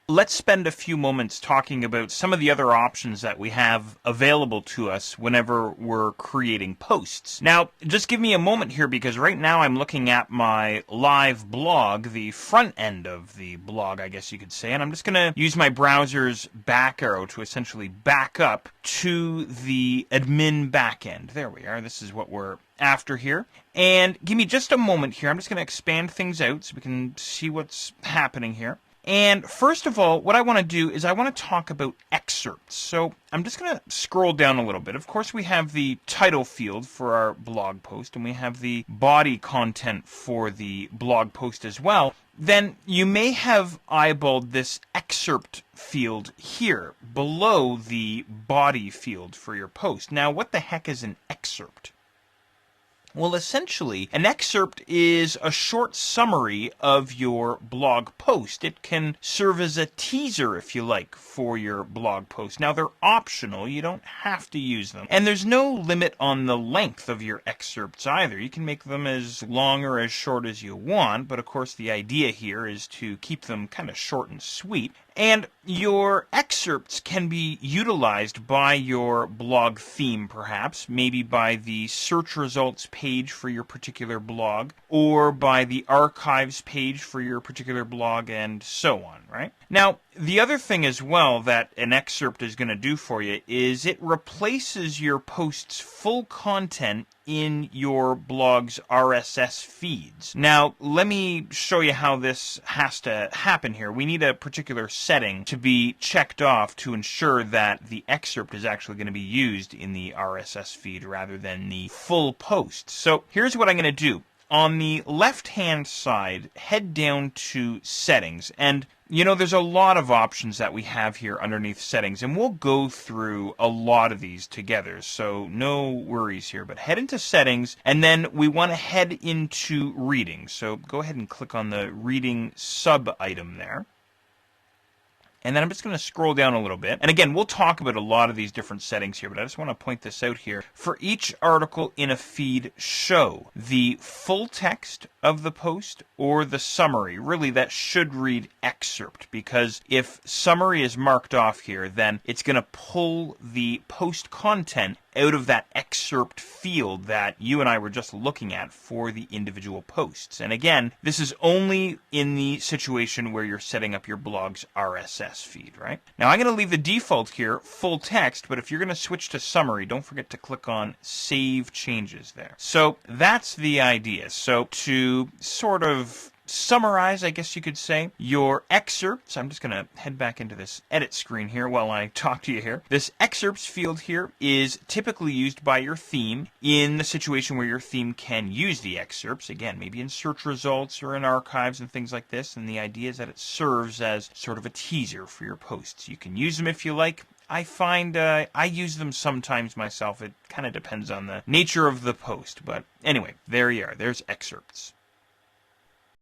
let's spend a few moments talking about some of the other options that we have available to us whenever we're creating posts. Now, just give me a moment here, because right now I'm looking at my live blog, the front end of the blog, I guess you could say, and I'm just going to use my browser's back arrow to essentially back up to the admin backend. There we are. This is what we're after here. And give me just a moment here. I'm just going to expand things out so we can see what's happening here. And first of all, what I want to do is I want to talk about excerpts. So I'm just going to scroll down a little bit. Of course, we have the title field for our blog post, and we have the body content for the blog post as well. Then you may have eyeballed this excerpt field here below the body field for your post. Now, what the heck is an excerpt? Well, essentially, an excerpt is a short summary of your blog post. It can serve as a teaser, if you like, for your blog post. Now, they're optional. You don't have to use them. And there's no limit on the length of your excerpts either. You can make them as long or as short as you want, but of course the idea here is to keep them kind of short and sweet. And your excerpts can be utilized by your blog theme, perhaps, maybe by the search results page for your particular blog, or by the archives page for your particular blog, and so on, right? Now, the other thing as well that an excerpt is going to do for you is it replaces your post's full content in your blog's RSS feeds. Now, let me show you how this has to happen here. We need a particular setting to be checked off to ensure that the excerpt is actually going to be used in the RSS feed rather than the full post. So here's what I'm going to do. On the left-hand side, head down to Settings, and you know, there's a lot of options that we have here underneath Settings, and we'll go through a lot of these together, so no worries here. But head into Settings, and then we want to head into Reading. So go ahead and click on the Reading sub-item there. And then I'm just going to scroll down a little bit. And again, we'll talk about a lot of these different settings here, but I just want to point this out here. For each article in a feed, show the full text of the post or the summary. Really, that should read excerpt, because if summary is marked off here, then it's going to pull the post content out of that excerpt field that you and I were just looking at for the individual posts. And again, this is only in the situation where you're setting up your blog's RSS feed, right? Now, I'm going to leave the default here, full text, but if you're going to switch to summary, don't forget to click on Save Changes there. So that's the idea. So to sort of summarize, I guess you could say, your excerpts. I'm just going to head back into this edit screen here while I talk to you here. This excerpts field here is typically used by your theme in the situation where your theme can use the excerpts. Again, maybe in search results or in archives and things like this. And the idea is that it serves as sort of a teaser for your posts. You can use them if you like. I find I use them sometimes myself. It kind of depends on the nature of the post. But anyway, there you are. There's excerpts.